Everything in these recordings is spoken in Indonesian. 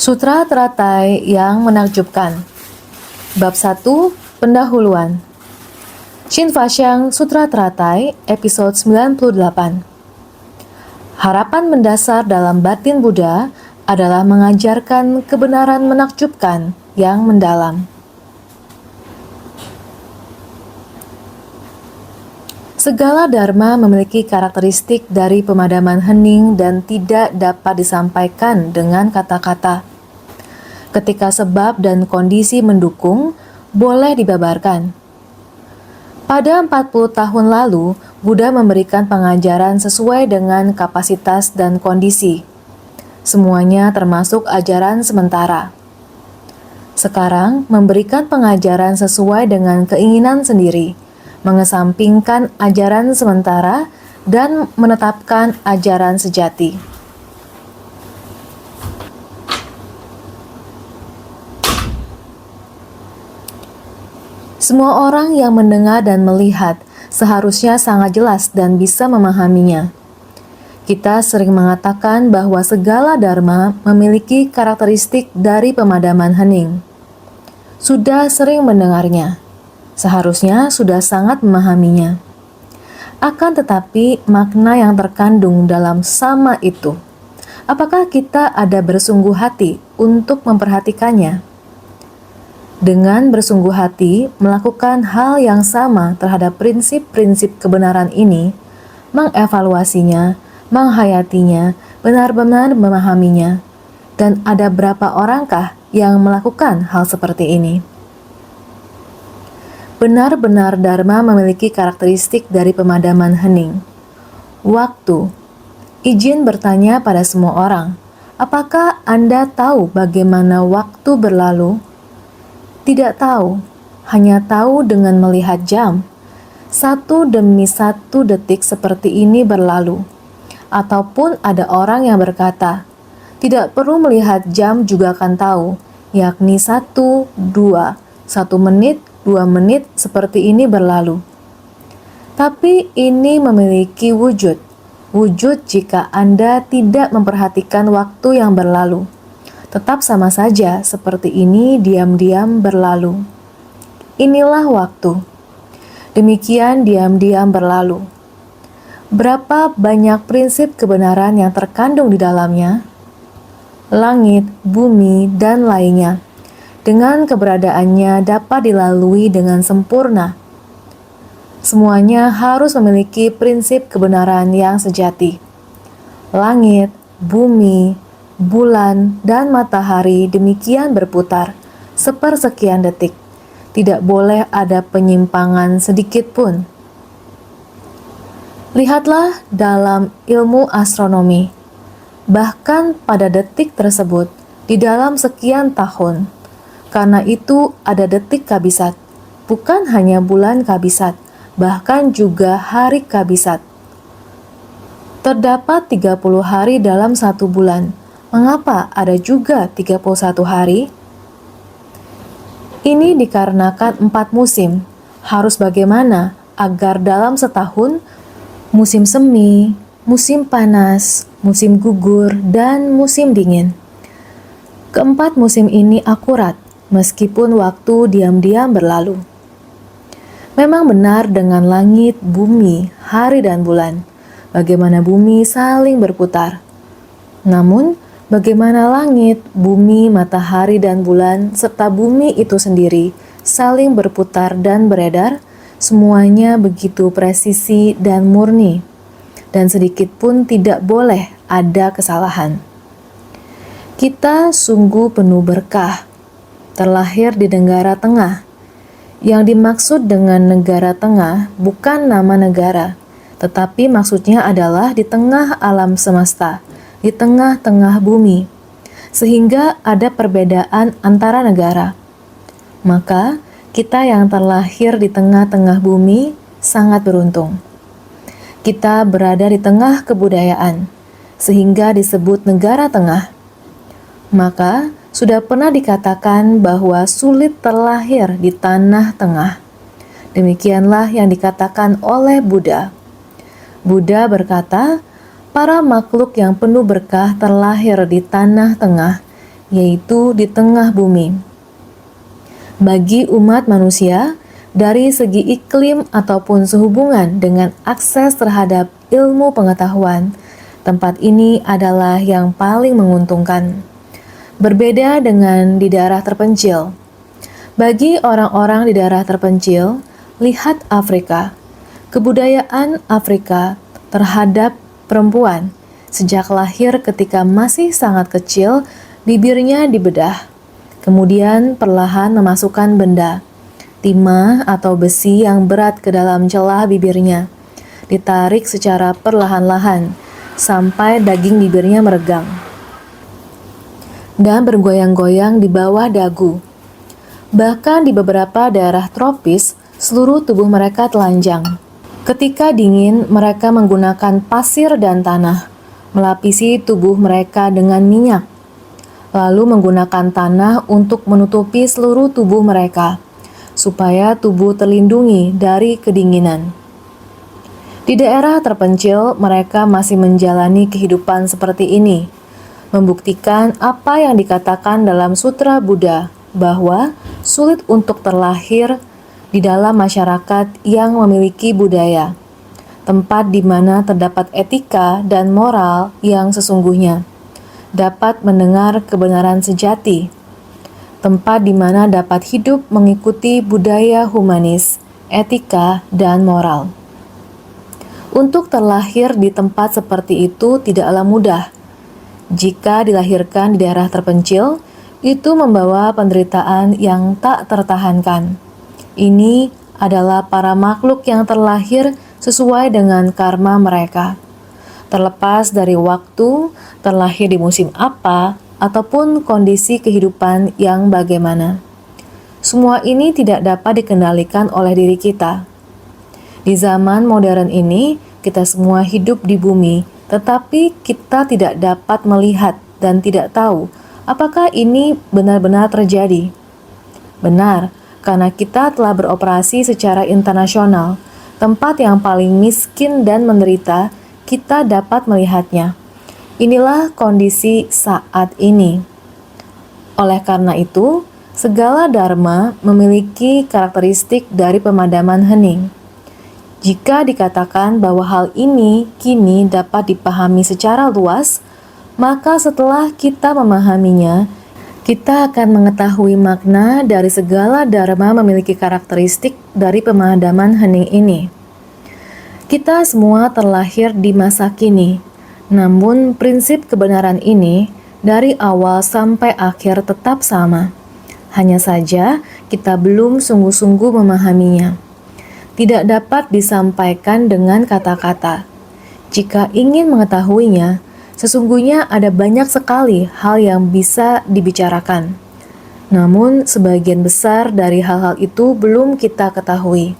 Sutra Teratai yang menakjubkan. Bab 1, Pendahuluan. Shin Fasyang Sutra Teratai, episode 98. Harapan mendasar dalam batin Buddha adalah mengajarkan kebenaran menakjubkan yang mendalam. Segala dharma memiliki karakteristik dari pemadaman hening dan tidak dapat disampaikan dengan kata-kata. Ketika sebab dan kondisi mendukung, boleh dibabarkan. Pada 40 tahun lalu, Buddha memberikan pengajaran sesuai dengan kapasitas dan kondisi. Semuanya termasuk ajaran sementara. Sekarang, memberikan pengajaran sesuai dengan keinginan sendiri, mengesampingkan ajaran sementara dan menetapkan ajaran sejati. Semua orang yang mendengar dan melihat seharusnya sangat jelas dan bisa memahaminya. Kita sering mengatakan bahwa segala dharma memiliki karakteristik dari pemadaman hening. Sudah sering mendengarnya. Seharusnya sudah sangat memahaminya. Akan tetapi, makna yang terkandung dalam sama itu, apakah kita ada bersungguh hati untuk memperhatikannya? Dengan bersungguh hati melakukan hal yang sama terhadap prinsip-prinsip kebenaran ini, mengevaluasinya, menghayatinya, benar-benar memahaminya, dan ada berapa orangkah yang melakukan hal seperti ini? Benar-benar dharma memiliki karakteristik dari pemadaman hening. Waktu. Izin bertanya pada semua orang, apakah Anda tahu bagaimana waktu berlalu? Tidak tahu, hanya tahu dengan melihat jam. 1 demi 1 detik seperti ini berlalu. Ataupun ada orang yang berkata, tidak perlu melihat jam juga akan tahu, yakni 1, 2, 1 menit, 2 menit seperti ini berlalu. Tapi ini memiliki wujud. Wujud jika Anda tidak memperhatikan waktu yang berlalu. Tetap sama saja seperti ini diam-diam berlalu. Inilah waktu. Demikian diam-diam berlalu. Berapa banyak prinsip kebenaran yang terkandung di dalamnya? Langit, bumi, dan lainnya. Dengan keberadaannya dapat dilalui dengan sempurna. Semuanya harus memiliki prinsip kebenaran yang sejati. Langit, bumi, bulan, dan matahari demikian berputar, sepersekian detik. Tidak boleh ada penyimpangan sedikit pun. Lihatlah dalam ilmu astronomi. Bahkan pada detik tersebut, di dalam sekian tahun, karena itu ada detik kabisat, bukan hanya bulan kabisat, bahkan juga hari kabisat. Terdapat 30 hari dalam 1 bulan. Mengapa ada juga 31 hari? Ini dikarenakan 4 musim. Harus bagaimana agar dalam setahun, musim semi, musim panas, musim gugur, dan musim dingin. Keempat musim ini akurat, meskipun waktu diam-diam berlalu. Memang benar dengan langit, bumi, hari, dan bulan. Bagaimana bumi saling berputar. Namun, bagaimana langit, bumi, matahari, dan bulan, serta bumi itu sendiri saling berputar dan beredar, semuanya begitu presisi dan murni, dan sedikit pun tidak boleh ada kesalahan. Kita sungguh penuh berkah, terlahir di negara tengah. Yang dimaksud dengan negara tengah bukan nama negara, tetapi maksudnya adalah di tengah alam semesta, di tengah-tengah bumi, sehingga ada perbedaan antara negara. Maka, kita yang terlahir di tengah-tengah bumi sangat beruntung. Kita berada di tengah kebudayaan, sehingga disebut negara tengah. Maka, sudah pernah dikatakan bahwa sulit terlahir di tanah tengah. Demikianlah yang dikatakan oleh Buddha. Buddha berkata, para makhluk yang penuh berkah terlahir di tanah tengah, yaitu di tengah bumi. Bagi umat manusia, dari segi iklim ataupun sehubungan dengan akses terhadap ilmu pengetahuan, tempat ini adalah yang paling menguntungkan. Berbeda dengan di daerah terpencil. Bagi orang-orang di daerah terpencil, lihat Afrika. Kebudayaan Afrika terhadap perempuan sejak lahir ketika masih sangat kecil, bibirnya dibedah. Kemudian perlahan memasukkan benda, timah atau besi yang berat ke dalam celah bibirnya. Ditarik secara perlahan-lahan sampai daging bibirnya meregang dan bergoyang-goyang di bawah dagu. Bahkan di beberapa daerah tropis, seluruh tubuh mereka telanjang. Ketika dingin, mereka menggunakan pasir dan tanah, melapisi tubuh mereka dengan minyak, lalu menggunakan tanah untuk menutupi seluruh tubuh mereka, supaya tubuh terlindungi dari kedinginan. Di daerah terpencil, mereka masih menjalani kehidupan seperti ini, membuktikan apa yang dikatakan dalam Sutra Buddha, bahwa sulit untuk terlahir di dalam masyarakat yang memiliki budaya, tempat di mana terdapat etika dan moral yang sesungguhnya, dapat mendengar kebenaran sejati, tempat di mana dapat hidup mengikuti budaya humanis, etika, dan moral. Untuk terlahir di tempat seperti itu tidaklah mudah. Jika dilahirkan di daerah terpencil, itu membawa penderitaan yang tak tertahankan. Ini adalah para makhluk yang terlahir sesuai dengan karma mereka. Terlepas dari waktu, terlahir di musim apa, ataupun kondisi kehidupan yang bagaimana. Semua ini tidak dapat dikendalikan oleh diri kita. Di zaman modern ini, kita semua hidup di bumi, tetapi kita tidak dapat melihat dan tidak tahu apakah ini benar-benar terjadi. Benar, karena kita telah beroperasi secara internasional, tempat yang paling miskin dan menderita, kita dapat melihatnya. Inilah kondisi saat ini. Oleh karena itu, segala dharma memiliki karakteristik dari pemadaman hening. Jika dikatakan bahwa hal ini kini dapat dipahami secara luas, maka setelah kita memahaminya, kita akan mengetahui makna dari segala dharma memiliki karakteristik dari pemadaman hening ini. Kita semua terlahir di masa kini, namun prinsip kebenaran ini dari awal sampai akhir tetap sama. Hanya saja kita belum sungguh-sungguh memahaminya. Tidak dapat disampaikan dengan kata-kata. Jika ingin mengetahuinya, sesungguhnya ada banyak sekali hal yang bisa dibicarakan. Namun, sebagian besar dari hal-hal itu belum kita ketahui.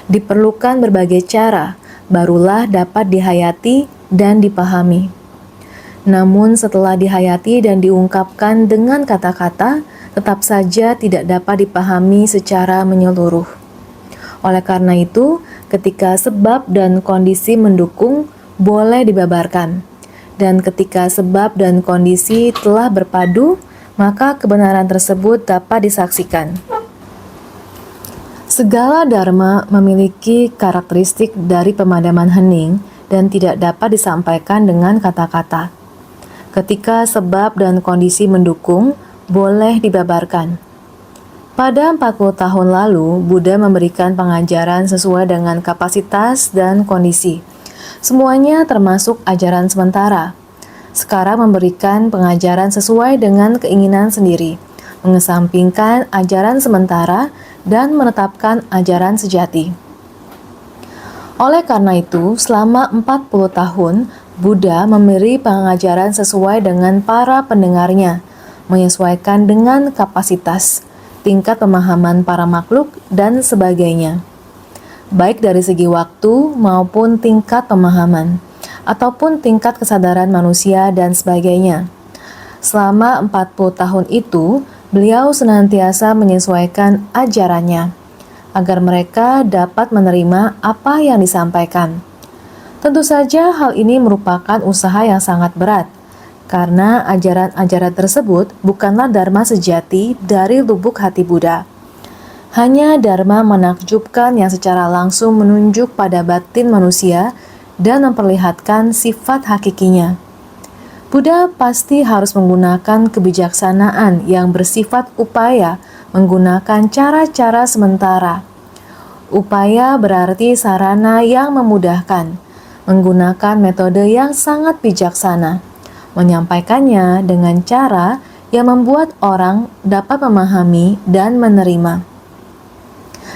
Diperlukan berbagai cara, barulah dapat dihayati dan dipahami. Namun, setelah dihayati dan diungkapkan dengan kata-kata, tetap saja tidak dapat dipahami secara menyeluruh. Oleh karena itu, ketika sebab dan kondisi mendukung, boleh dibabarkan. Dan ketika sebab dan kondisi telah berpadu, maka kebenaran tersebut dapat disaksikan. Segala dharma memiliki karakteristik dari pemadaman hening dan tidak dapat disampaikan dengan kata-kata. Ketika sebab dan kondisi mendukung, boleh dibabarkan. Pada 40 tahun lalu, Buddha memberikan pengajaran sesuai dengan kapasitas dan kondisi. Semuanya termasuk ajaran sementara. Sekarang memberikan pengajaran sesuai dengan keinginan sendiri, mengesampingkan ajaran sementara dan menetapkan ajaran sejati. Oleh karena itu, selama 40 tahun, Buddha memberi pengajaran sesuai dengan para pendengarnya, menyesuaikan dengan kapasitas, tingkat pemahaman para makhluk, dan sebagainya. Baik dari segi waktu maupun tingkat pemahaman, ataupun tingkat kesadaran manusia dan sebagainya. Selama 40 tahun itu, beliau senantiasa menyesuaikan ajarannya, agar mereka dapat menerima apa yang disampaikan. Tentu saja hal ini merupakan usaha yang sangat berat, karena ajaran-ajaran tersebut bukanlah dharma sejati dari lubuk hati Buddha. Hanya dharma menakjubkan yang secara langsung menunjuk pada batin manusia dan memperlihatkan sifat hakikinya. Buddha pasti harus menggunakan kebijaksanaan yang bersifat upaya, menggunakan cara-cara sementara. Upaya berarti sarana yang memudahkan, menggunakan metode yang sangat bijaksana, menyampaikannya dengan cara yang membuat orang dapat memahami dan menerima.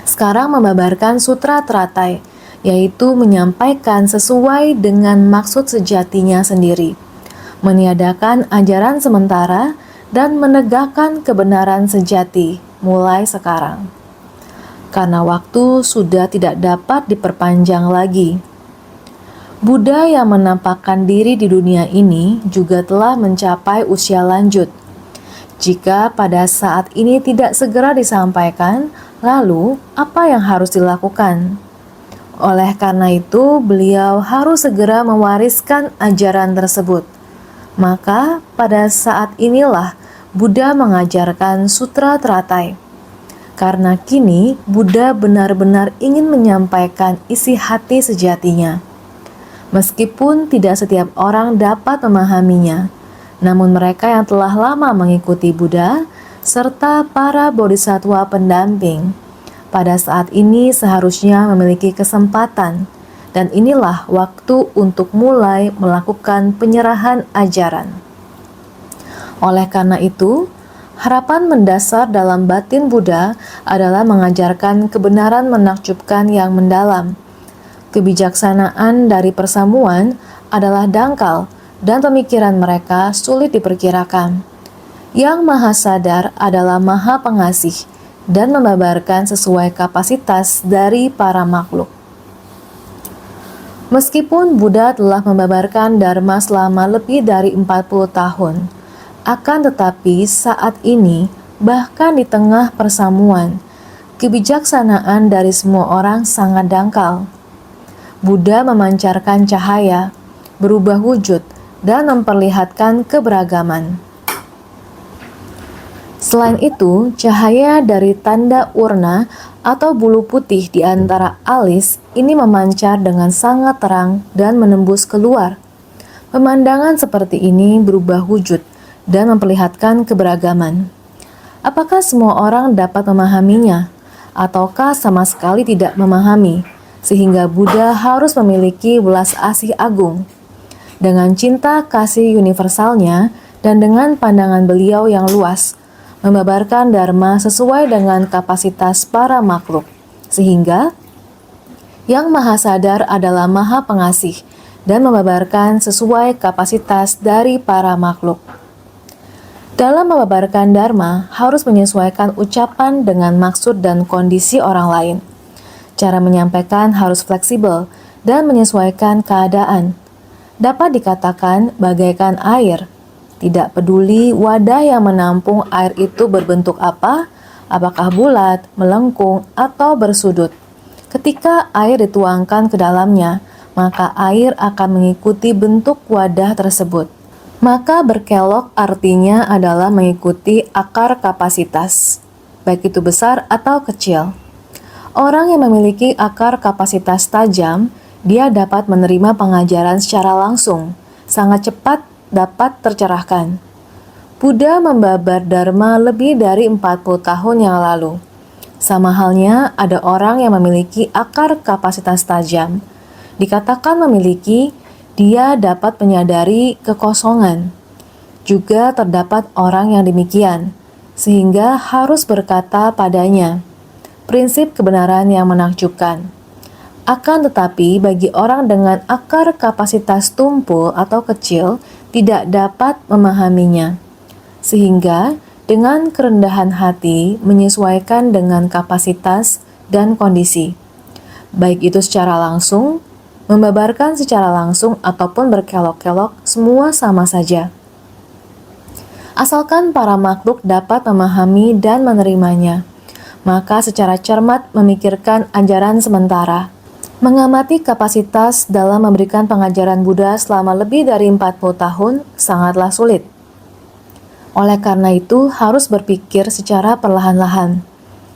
Sekarang membabarkan Sutra Teratai, yaitu menyampaikan sesuai dengan maksud sejatinya sendiri, meniadakan ajaran sementara dan menegakkan kebenaran sejati mulai sekarang. Karena waktu sudah tidak dapat diperpanjang lagi. Buddha yang menampakkan diri di dunia ini juga telah mencapai usia lanjut. Jika pada saat ini tidak segera disampaikan, lalu apa yang harus dilakukan? Oleh karena itu, beliau harus segera mewariskan ajaran tersebut. Maka pada saat inilah Buddha mengajarkan Sutra Teratai. Karena kini Buddha benar-benar ingin menyampaikan isi hati sejatinya. Meskipun tidak setiap orang dapat memahaminya, namun mereka yang telah lama mengikuti Buddha serta para bodhisattva pendamping pada saat ini seharusnya memiliki kesempatan. Dan inilah waktu untuk mulai melakukan penyerahan ajaran. Oleh karena itu, harapan mendasar dalam batin Buddha adalah mengajarkan kebenaran menakjubkan yang mendalam. Kebijaksanaan dari persamuan adalah dangkal dan pemikiran mereka sulit diperkirakan. Yang Maha Sadar adalah Maha Pengasih dan membabarkan sesuai kapasitas dari para makhluk. Meskipun Buddha telah membabarkan Dharma selama lebih dari 40 tahun, akan tetapi saat ini, bahkan di tengah persamuan, kebijaksanaan dari semua orang sangat dangkal. Buddha memancarkan cahaya, berubah wujud, dan memperlihatkan keberagaman. Selain itu, cahaya dari tanda urna atau bulu putih di antara alis ini memancar dengan sangat terang dan menembus keluar. Pemandangan seperti ini berubah wujud dan memperlihatkan keberagaman. Apakah semua orang dapat memahaminya, ataukah sama sekali tidak memahami, sehingga Buddha harus memiliki welas asih agung? Dengan cinta kasih universalnya dan dengan pandangan beliau yang luas, membabarkan Dharma sesuai dengan kapasitas para makhluk, sehingga Yang Maha Sadar adalah Maha Pengasih dan membabarkan sesuai kapasitas dari para makhluk. Dalam membabarkan Dharma, harus menyesuaikan ucapan dengan maksud dan kondisi orang lain. Cara menyampaikan harus fleksibel dan menyesuaikan keadaan. Dapat dikatakan bagaikan air. Tidak peduli wadah yang menampung air itu berbentuk apa, apakah bulat, melengkung, atau bersudut. Ketika air dituangkan ke dalamnya, maka air akan mengikuti bentuk wadah tersebut. Maka berkelok artinya adalah mengikuti akar kapasitas, baik itu besar atau kecil. Orang yang memiliki akar kapasitas tajam, dia dapat menerima pengajaran secara langsung, sangat cepat dapat tercerahkan. Buddha membabar Dharma lebih dari 40 tahun yang lalu. Sama halnya ada orang yang memiliki akar kapasitas tajam. Dikatakan memiliki, dia dapat menyadari kekosongan. Juga terdapat orang yang demikian, sehingga harus berkata padanya, prinsip kebenaran yang menakjubkan. Akan tetapi bagi orang dengan akar kapasitas tumpul atau kecil, tidak dapat memahaminya, sehingga dengan kerendahan hati menyesuaikan dengan kapasitas dan kondisi, baik itu secara langsung, membabarkan secara langsung ataupun berkelok-kelok, semua sama saja. Asalkan para makhluk dapat memahami dan menerimanya, maka secara cermat memikirkan ajaran sementara. Mengamati kapasitas dalam memberikan pengajaran Buddha selama lebih dari 40 tahun sangatlah sulit. Oleh karena itu, harus berpikir secara perlahan-lahan.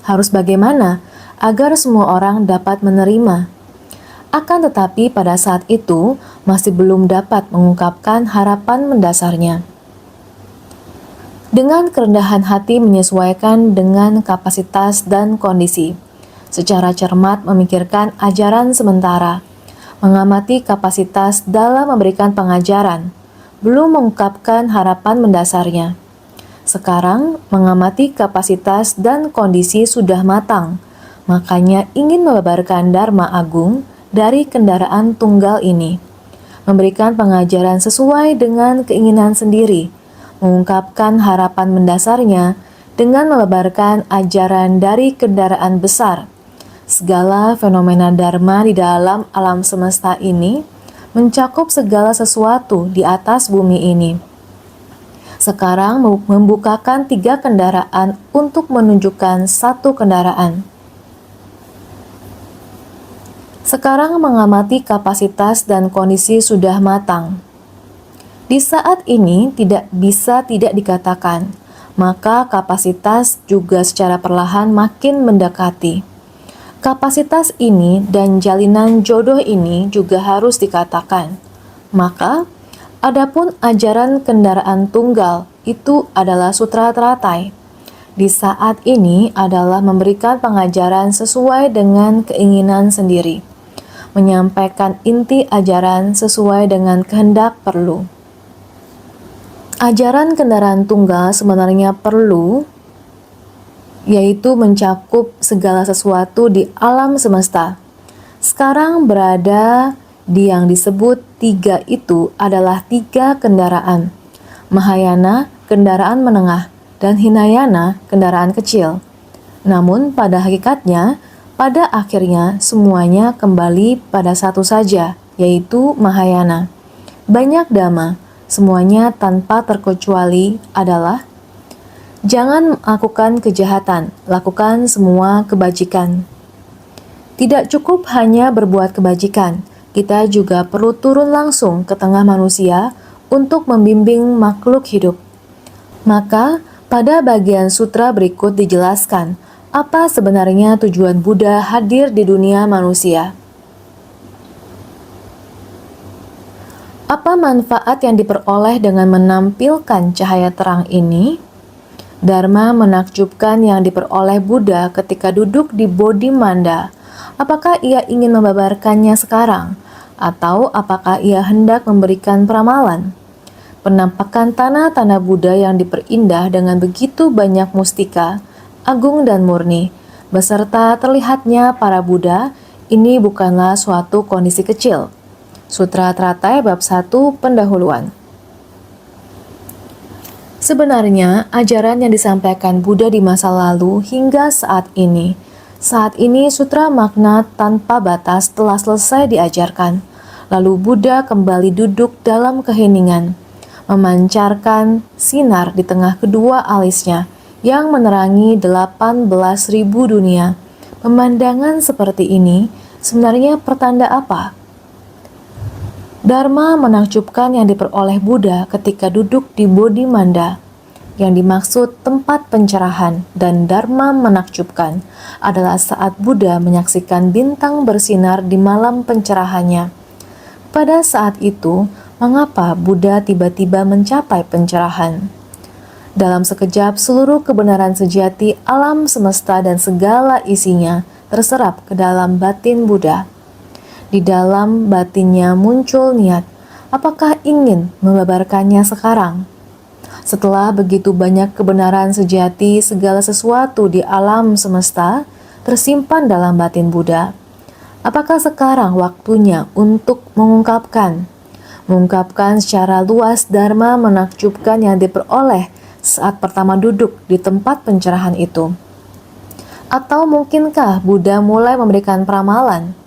Harus bagaimana agar semua orang dapat menerima. Akan tetapi pada saat itu masih belum dapat mengungkapkan harapan mendasarnya. Dengan kerendahan hati menyesuaikan dengan kapasitas dan kondisi. Secara cermat memikirkan ajaran sementara, mengamati kapasitas dalam memberikan pengajaran, belum mengungkapkan harapan mendasarnya. Sekarang mengamati kapasitas dan kondisi sudah matang, makanya ingin mebabarkan Dharma Agung dari kendaraan tunggal ini, memberikan pengajaran sesuai dengan keinginan sendiri, mengungkapkan harapan mendasarnya dengan mebabarkan ajaran dari kendaraan besar. Segala fenomena Dharma di dalam alam semesta ini mencakup segala sesuatu di atas bumi ini. Sekarang membukakan 3 kendaraan untuk menunjukkan 1 kendaraan. Sekarang mengamati kapasitas dan kondisi sudah matang. Di saat ini tidak bisa tidak dikatakan, maka kapasitas juga secara perlahan makin mendekati. Kapasitas ini dan jalinan jodoh ini juga harus dikatakan. Maka, adapun ajaran kendaraan tunggal itu adalah sutra teratai. Di saat ini adalah memberikan pengajaran sesuai dengan keinginan sendiri. Menyampaikan inti ajaran sesuai dengan kehendak perlu. Ajaran kendaraan tunggal sebenarnya perlu, yaitu mencakup segala sesuatu di alam semesta. Sekarang berada di yang disebut 3 itu adalah 3 kendaraan. Mahayana, kendaraan menengah, dan Hinayana, kendaraan kecil. Namun pada hakikatnya, pada akhirnya semuanya kembali pada satu saja, yaitu Mahayana. Banyak dhamma, semuanya tanpa terkecuali adalah jangan melakukan kejahatan, lakukan semua kebajikan. Tidak cukup hanya berbuat kebajikan, kita juga perlu turun langsung ke tengah manusia untuk membimbing makhluk hidup. Maka, pada bagian sutra berikut dijelaskan apa sebenarnya tujuan Buddha hadir di dunia manusia. Apa manfaat yang diperoleh dengan menampilkan cahaya terang ini? Dharma menakjubkan yang diperoleh Buddha ketika duduk di Bodhimanda. Apakah ia ingin membabarkannya sekarang? Atau apakah ia hendak memberikan peramalan? Penampakan tanah-tanah Buddha yang diperindah dengan begitu banyak mustika, agung dan murni, beserta terlihatnya para Buddha, ini bukanlah suatu kondisi kecil. Sutra Teratai bab 1 pendahuluan. Sebenarnya, ajaran yang disampaikan Buddha di masa lalu hingga saat ini sutra makna tanpa batas telah selesai diajarkan. Lalu Buddha kembali duduk dalam keheningan, memancarkan sinar di tengah kedua alisnya yang menerangi 18.000 dunia. Pemandangan seperti ini sebenarnya pertanda apa? Dharma menakjubkan yang diperoleh Buddha ketika duduk di Bodhimanda. Yang dimaksud tempat pencerahan dan Dharma menakjubkan adalah saat Buddha menyaksikan bintang bersinar di malam pencerahannya. Pada saat itu, mengapa Buddha tiba-tiba mencapai pencerahan? Dalam sekejap, seluruh kebenaran sejati alam semesta dan segala isinya terserap ke dalam batin Buddha. Di dalam batinnya muncul niat, apakah ingin membabarkannya sekarang? Setelah begitu banyak kebenaran sejati, segala sesuatu di alam semesta tersimpan dalam batin Buddha. Apakah sekarang waktunya untuk mengungkapkan secara luas Dharma menakjubkan yang diperoleh saat pertama duduk di tempat pencerahan itu? Atau mungkinkah Buddha mulai memberikan peramalan?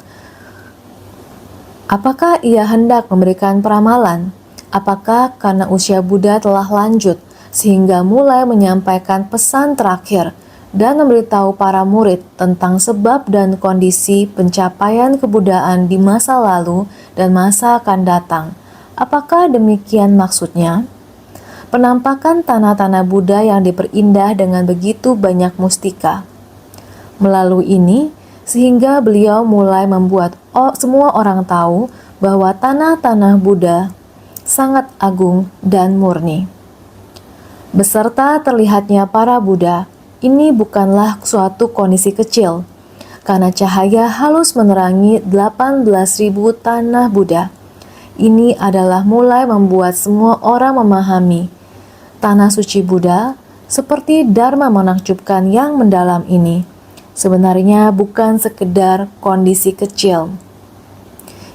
Apakah ia hendak memberikan peramalan? Apakah karena usia Buddha telah lanjut sehingga mulai menyampaikan pesan terakhir dan memberitahu para murid tentang sebab dan kondisi pencapaian kebudayaan di masa lalu dan masa akan datang. Apakah demikian maksudnya? Penampakan tanah-tanah Buddha yang diperindah dengan begitu banyak mustika. Melalui ini, sehingga beliau mulai membuat semua orang tahu bahwa tanah-tanah Buddha sangat agung dan murni. Beserta terlihatnya para Buddha, ini bukanlah suatu kondisi kecil, karena cahaya halus menerangi 18.000 tanah Buddha. Ini adalah mulai membuat semua orang memahami tanah suci Buddha seperti Dharma menakjubkan yang mendalam ini. Sebenarnya bukan sekedar kondisi kecil.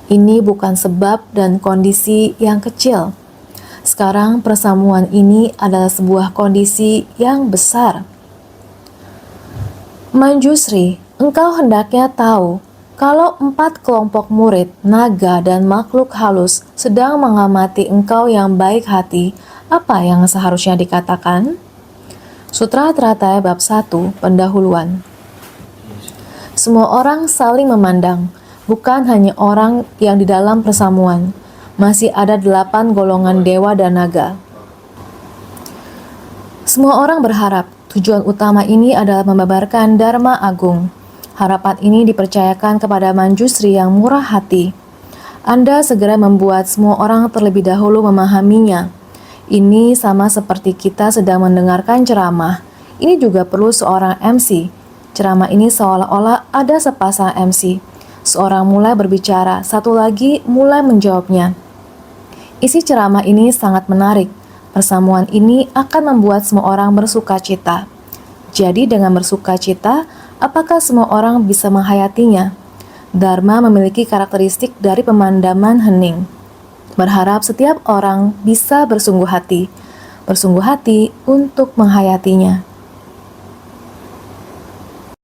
Ini bukan sebab dan kondisi yang kecil. Sekarang persamuan ini adalah sebuah kondisi yang besar. Manjusri, engkau hendaknya tahu kalau 4 kelompok murid, naga, dan makhluk halus sedang mengamati engkau yang baik hati, apa yang seharusnya dikatakan? Sutra Trataya Bab 1, Pendahuluan. Semua orang saling memandang, bukan hanya orang yang di dalam persamuan. Masih ada 8 golongan dewa dan naga. Semua orang berharap tujuan utama ini adalah membabarkan Dharma Agung. Harapan ini dipercayakan kepada Manjusri yang murah hati. Anda segera membuat semua orang terlebih dahulu memahaminya. Ini sama seperti kita sedang mendengarkan ceramah. Ini juga perlu seorang MC. Ceramah ini seolah-olah ada sepasang MC. Seorang mulai berbicara, satu lagi mulai menjawabnya. Isi ceramah ini sangat menarik. Persamuan ini akan membuat semua orang bersuka cita. Jadi dengan bersuka cita, apakah semua orang bisa menghayatinya? Dharma memiliki karakteristik dari pemandaman hening. Berharap setiap orang bisa bersungguh hati untuk menghayatinya.